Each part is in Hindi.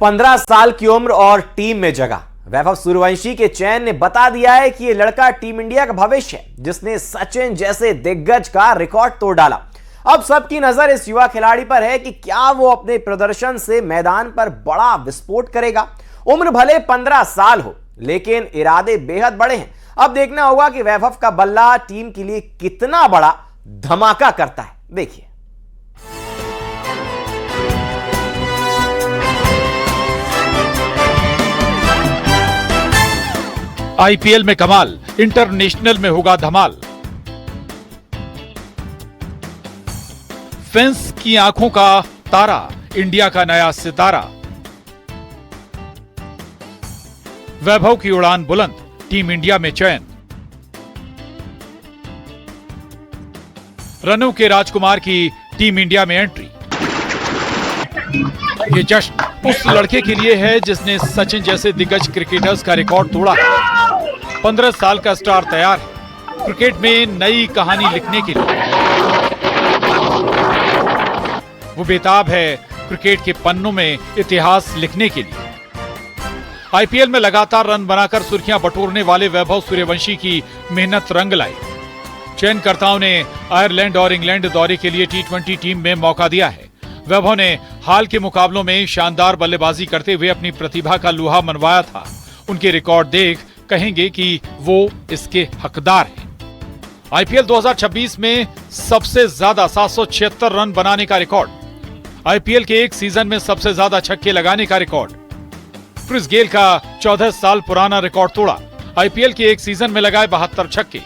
15 साल की उम्र और टीम में जगह। वैभव सूर्यवंशी के चयन ने बता दिया है कि यह लड़का टीम इंडिया का भविष्य है, जिसने सचिन जैसे दिग्गज का रिकॉर्ड तोड़ डाला। अब सबकी नजर इस युवा खिलाड़ी पर है कि क्या वो अपने प्रदर्शन से मैदान पर बड़ा विस्फोट करेगा। उम्र भले 15 साल हो, लेकिन इरादे बेहद बड़े हैं। अब देखना होगा कि वैभव का बल्ला टीम के लिए कितना बड़ा धमाका करता है। देखिए। आईपीएल में कमाल, इंटरनेशनल में होगा धमाल। फैंस की आंखों का तारा, इंडिया का नया सितारा। वैभव की उड़ान बुलंद, टीम इंडिया में चयन। रनों के राजकुमार की टीम इंडिया में एंट्री। ये जश्न उस लड़के के लिए है जिसने सचिन जैसे दिग्गज क्रिकेटर्स का रिकॉर्ड तोड़ा है। 15 साल का स्टार तैयार है क्रिकेट में नई कहानी लिखने के लिए। वो बेताब है क्रिकेट के पन्नों में इतिहास लिखने के लिए। आईपीएल में लगातार रन बनाकर सुर्खियां बटोरने वाले वैभव सूर्यवंशी की मेहनत रंग लाई। चयनकर्ताओं ने आयरलैंड और इंग्लैंड दौरे के लिए टी20 टीम में मौका दिया है। वैभव ने हाल के मुकाबलों में शानदार बल्लेबाजी करते हुए अपनी प्रतिभा का लोहा मनवाया था। उनके रिकॉर्ड देख कहेंगे कि वो इसके हकदार हैं। आईपीएल 2026 में सबसे ज्यादा 776 रन बनाने का रिकॉर्ड। आईपीएल के एक सीजन में सबसे ज्यादा छक्के लगाने का रिकॉर्ड। क्रिस गेल का 14 साल पुराना रिकॉर्ड तोड़ा। आईपीएल के एक सीजन में लगाए 72 छक्के।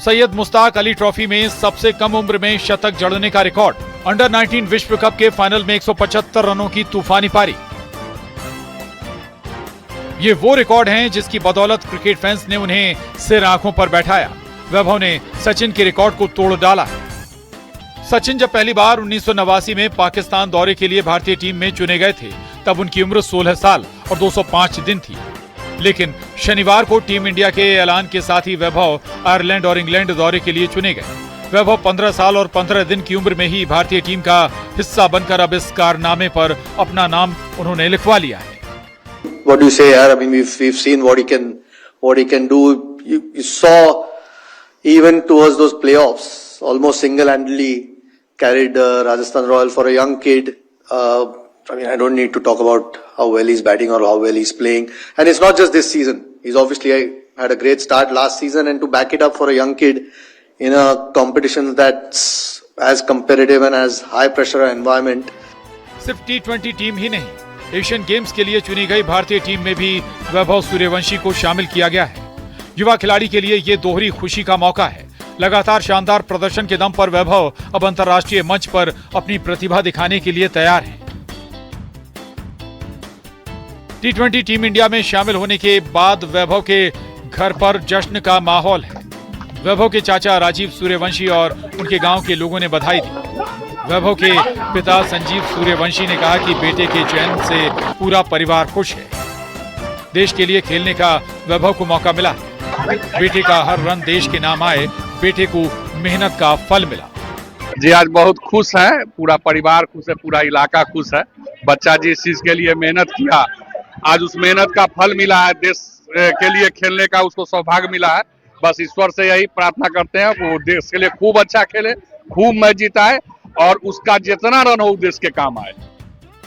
सैयद मुश्ताक अली ट्रॉफी में सबसे कम उम्र में शतक जड़ने का रिकॉर्ड। अंडर 19 विश्व कप के फाइनल में 175 रनों की तूफानी पारी। ये वो रिकॉर्ड हैं जिसकी बदौलत क्रिकेट फैंस ने उन्हें सिर आंखों पर बैठाया। वैभव ने सचिन के रिकॉर्ड को तोड़ डाला है। सचिन जब पहली बार 1989 में पाकिस्तान दौरे के लिए भारतीय टीम में चुने गए थे, तब उनकी उम्र 16 साल और 205 दिन थी। लेकिन शनिवार को टीम इंडिया के ऐलान के साथ ही वैभव आयरलैंड और इंग्लैंड दौरे के लिए चुने गए। वैभव 15 साल और 15 दिन की उम्र में ही भारतीय टीम का हिस्सा बनकर अब इस कारनामे पर अपना नाम उन्होंने लिखवा लिया है। What do you say, yaar? I mean, we've seen what he can do. You saw even towards those playoffs, almost single-handedly carried Rajasthan Royal for a young kid. I mean, I don't need to talk about how well he's batting or how well he's playing. And it's not just this season. He's obviously had a great start last season, and to back it up for a young kid in a competition that's as competitive and as high pressure environment. सिर्फ टी20 टीम ही नहीं, एशियन गेम्स के लिए चुनी गई भारतीय टीम में भी वैभव सूर्यवंशी को शामिल किया गया है। युवा खिलाड़ी के लिए ये दोहरी खुशी का मौका है। लगातार शानदार प्रदर्शन के दम पर वैभव अब अंतर्राष्ट्रीय मंच पर अपनी प्रतिभा दिखाने के लिए तैयार है। टी20 टीम इंडिया में शामिल होने के बाद वैभव के घर पर जश्न का माहौल है। वैभव के चाचा राजीव सूर्यवंशी और उनके गांव के लोगों ने बधाई दी। वैभव के पिता संजीव सूर्यवंशी ने कहा कि बेटे के चयन से पूरा परिवार खुश है। देश के लिए खेलने का वैभव को मौका मिला। बेटे का हर रन देश के नाम आए, बेटे को मेहनत का फल मिला। जी आज बहुत खुश है, पूरा परिवार खुश है, पूरा इलाका खुश है। बच्चा जिस चीज के लिए मेहनत किया, आज उस मेहनत का फल मिला है। देश के लिए खेलने का उसको सौभाग्य मिला है। बस ईश्वर से यही प्रार्थना करते हैं वो देश के लिए खूब अच्छा खेले, खूब मैच जीताए और उसका जितना रन हो देश के काम आए।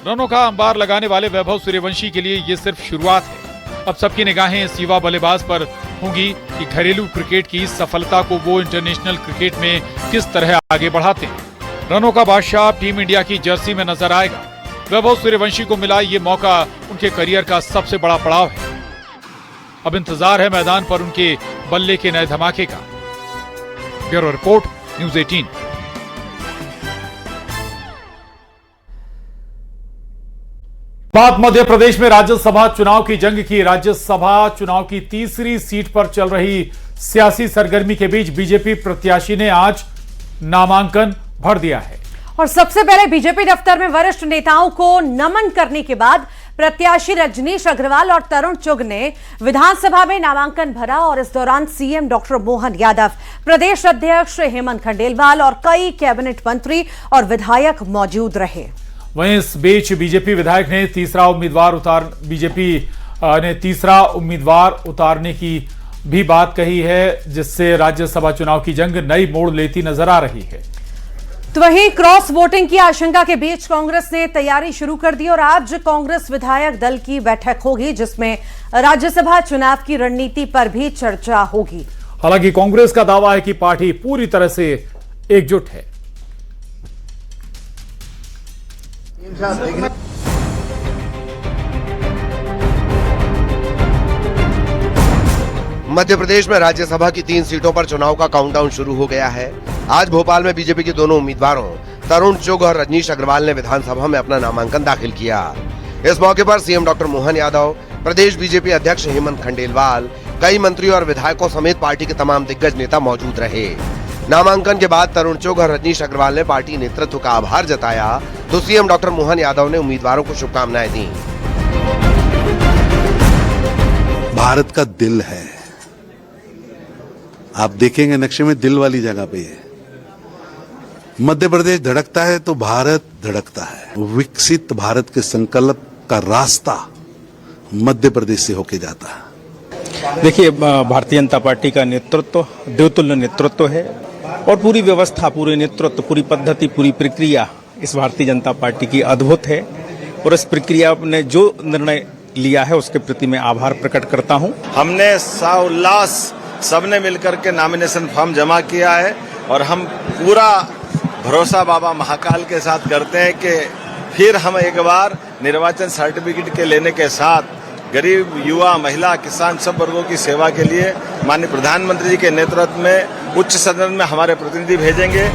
रनों का अंबार लगाने वाले वैभव सूर्यवंशी के लिए ये सिर्फ शुरुआत है। अब सबकी निगाहें इस युवा बल्लेबाज पर होंगी कि घरेलू क्रिकेट की सफलता को वो इंटरनेशनल क्रिकेट में किस तरह आगे बढ़ाते हैं। रनों का बादशाह टीम इंडिया की जर्सी में नजर आएगा। वैभव सूर्यवंशी को मिला ये मौका उनके करियर का सबसे बड़ा पड़ाव है। अब इंतजार है मैदान पर उनके बल्ले के नए धमाके का। Bureau report, news 18। बात मध्य प्रदेश में राज्यसभा चुनाव की जंग की। राज्यसभा चुनाव की तीसरी सीट पर चल रही सियासी सरगर्मी के बीच बीजेपी प्रत्याशी ने आज नामांकन भर दिया है। और सबसे पहले बीजेपी दफ्तर में वरिष्ठ नेताओं को नमन करने के बाद प्रत्याशी रजनीश अग्रवाल और तरुण चुग ने विधानसभा में नामांकन भरा और इस दौरान सीएम डॉक्टर मोहन यादव, प्रदेश अध्यक्ष हेमंत खंडेलवाल और कई कैबिनेट मंत्री और विधायक मौजूद रहे। वहीं इस बीच बीजेपी विधायक ने तीसरा उम्मीदवार उतारने की भी बात कही है, जिससे राज्यसभा चुनाव की जंग नई मोड़ लेती नजर आ रही है। तो वहीं क्रॉस वोटिंग की आशंका के बीच कांग्रेस ने तैयारी शुरू कर दी और आज कांग्रेस विधायक दल की बैठक होगी, जिसमें राज्यसभा चुनाव की रणनीति पर भी चर्चा होगी। हालांकि कांग्रेस का दावा है कि पार्टी पूरी तरह से एकजुट है। मध्य प्रदेश में राज्यसभा की 3 सीटों पर चुनाव का काउंटडाउन शुरू हो गया है। आज भोपाल में बीजेपी के दोनों उम्मीदवारों तरुण चुग और रजनीश अग्रवाल ने विधानसभा में अपना नामांकन दाखिल किया। इस मौके पर सीएम डॉक्टर मोहन यादव, प्रदेश बीजेपी अध्यक्ष हेमंत खंडेलवाल, कई मंत्री और विधायकों समेत पार्टी के तमाम दिग्गज नेता मौजूद रहे। नामांकन के बाद तरुण चुग और रजनीश अग्रवाल ने पार्टी नेतृत्व का आभार जताया, तो सीएम डॉक्टर मोहन यादव ने उम्मीदवारों को शुभकामनाएं दी। भारत का दिल है, आप देखेंगे नक्शे में दिल वाली जगह पे है। मध्य प्रदेश धड़कता है तो भारत धड़कता है। विकसित भारत के संकल्प का रास्ता मध्य प्रदेश से होके जाता है। देखिए, भारतीय जनता पार्टी का नेतृत्व देवतुल्य नेतृत्व है और पूरी व्यवस्था, पूरे नेतृत्व, पूरी पद्धति, पूरी प्रक्रिया इस भारतीय जनता पार्टी की अद्भुत है और इस प्रक्रिया ने जो निर्णय लिया है उसके प्रति मैं आभार प्रकट करता हूं। हमने साउल्लास सबने मिलकर के नॉमिनेशन फॉर्म जमा किया है और हम पूरा भरोसा बाबा महाकाल के साथ करते हैं कि फिर हम एक बार निर्वाचन सर्टिफिकेट के लेने के साथ गरीब, युवा, महिला, किसान सब वर्गों की सेवा के लिए माननीय प्रधानमंत्री जी के नेतृत्व में उच्च सदन में हमारे प्रतिनिधि भेजेंगे।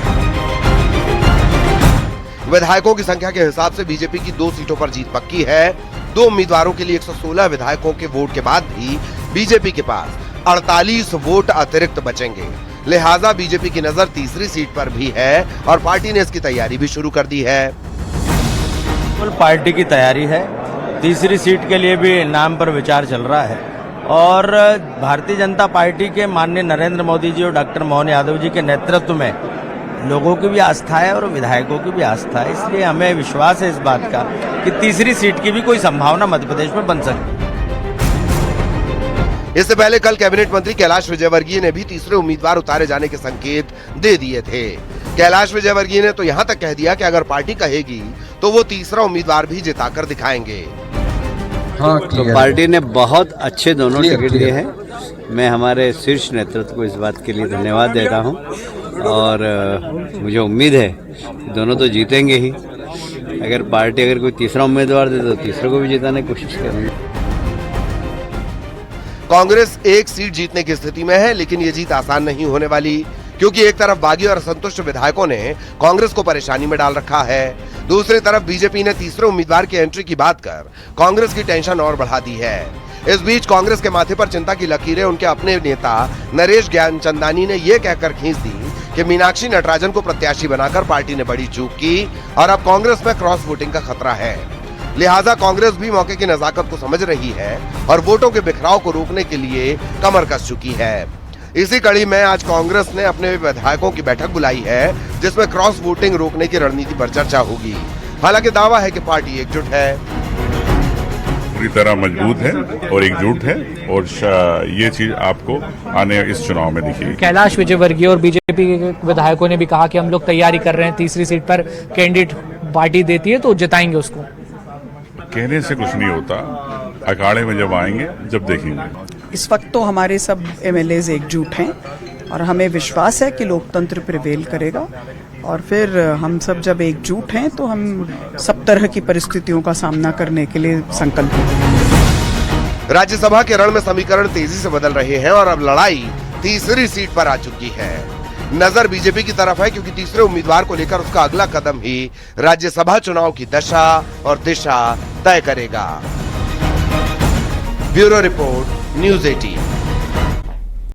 विधायकों की संख्या के हिसाब से बीजेपी की 2 सीटों पर जीत पक्की है। 2 उम्मीदवारों के लिए 116 विधायकों के वोट के बाद भी बीजेपी के पास 48 वोट अतिरिक्त बचेंगे। लिहाजा बीजेपी की नजर तीसरी सीट पर भी है और पार्टी ने इसकी तैयारी भी शुरू कर दी है। पार्टी की तैयारी है, तीसरी सीट के लिए भी नाम पर विचार चल रहा है और भारतीय जनता पार्टी के माननीय नरेंद्र मोदी जी और डॉक्टर मोहन यादव जी के नेतृत्व में लोगों की भी आस्था है और विधायकों की भी आस्था है। इसलिए हमें विश्वास है इस बात का कि तीसरी सीट की भी कोई संभावना मध्य प्रदेश में बन सकती है। इससे पहले कल कैबिनेट मंत्री कैलाश विजयवर्गीय ने भी तीसरे उम्मीदवार उतारे जाने के संकेत दे दिए थे। कैलाश विजयवर्गीय ने तो यहां तक कह दिया कि अगर पार्टी कहेगी तो वो तीसरा उम्मीदवार भी जिताकर दिखाएंगे। तो पार्टी ने बहुत अच्छे दोनों टिकट दिए हैं। मैं हमारे शीर्ष नेतृत्व को इस बात के लिए धन्यवाद देता हूं और मुझे उम्मीद है कि दोनों तो जीतेंगे ही। अगर पार्टी कोई तीसरा उम्मीदवार दे तो तीसरे को भी जिताने की कोशिश करेंगे। कांग्रेस एक सीट जीतने की स्थिति में है, लेकिन ये जीत आसान नहीं होने वाली, क्योंकि एक तरफ बागी और असंतुष्ट विधायकों ने कांग्रेस को परेशानी में डाल रखा है, दूसरी तरफ बीजेपी ने तीसरे उम्मीदवार की एंट्री की बात कर कांग्रेस की टेंशन और बढ़ा दी है। इस बीच कांग्रेस के माथे पर चिंता की लकीरें उनके अपने नेता नरेश ज्ञानचंदानी ने ये कहकर खींच दी कि मीनाक्षी नटराजन को प्रत्याशी बनाकर पार्टी ने बड़ी चूक की और अब कांग्रेस में क्रॉस वोटिंग का खतरा है। लिहाजा कांग्रेस भी मौके की नजाकत को समझ रही है और वोटों के बिखराव को रोकने के लिए कमर कस चुकी है। इसी कड़ी में आज कांग्रेस ने अपने विधायकों की बैठक बुलाई है, जिसमें क्रॉस वोटिंग रोकने की रणनीति पर चर्चा होगी। हालांकि दावा है कि पार्टी एकजुट है, पूरी तरह मजबूत है और एकजुट है और ये चीज आपको आने इस चुनाव में दिखेगी। कैलाश विजयवर्गीय और बीजेपी के विधायकों ने भी कहा कि हम लोग तैयारी कर रहे हैं, तीसरी सीट पर कैंडिडेट पार्टी देती है तो जिताएंगे उसको। कहने से कुछ नहीं होता, अखाड़े में जब आएंगे जब देखेंगे। इस वक्त तो हमारे सब एमएलएज एकजुट हैं और हमें विश्वास है कि लोकतंत्र प्रिवेल करेगा और फिर हम सब जब एकजुट हैं तो हम सब तरह की परिस्थितियों का सामना करने के लिए संकल्प हैं। राज्यसभा के रण में समीकरण तेजी से बदल रहे हैं और अब लड़ाई तीसरी सीट पर आ चुकी है। नजर बीजेपी की तरफ है, क्योंकि तीसरे उम्मीदवार को लेकर उसका अगला कदम ही राज्यसभा चुनाव की दशा और दिशा तय करेगा। Bureau report, news 18।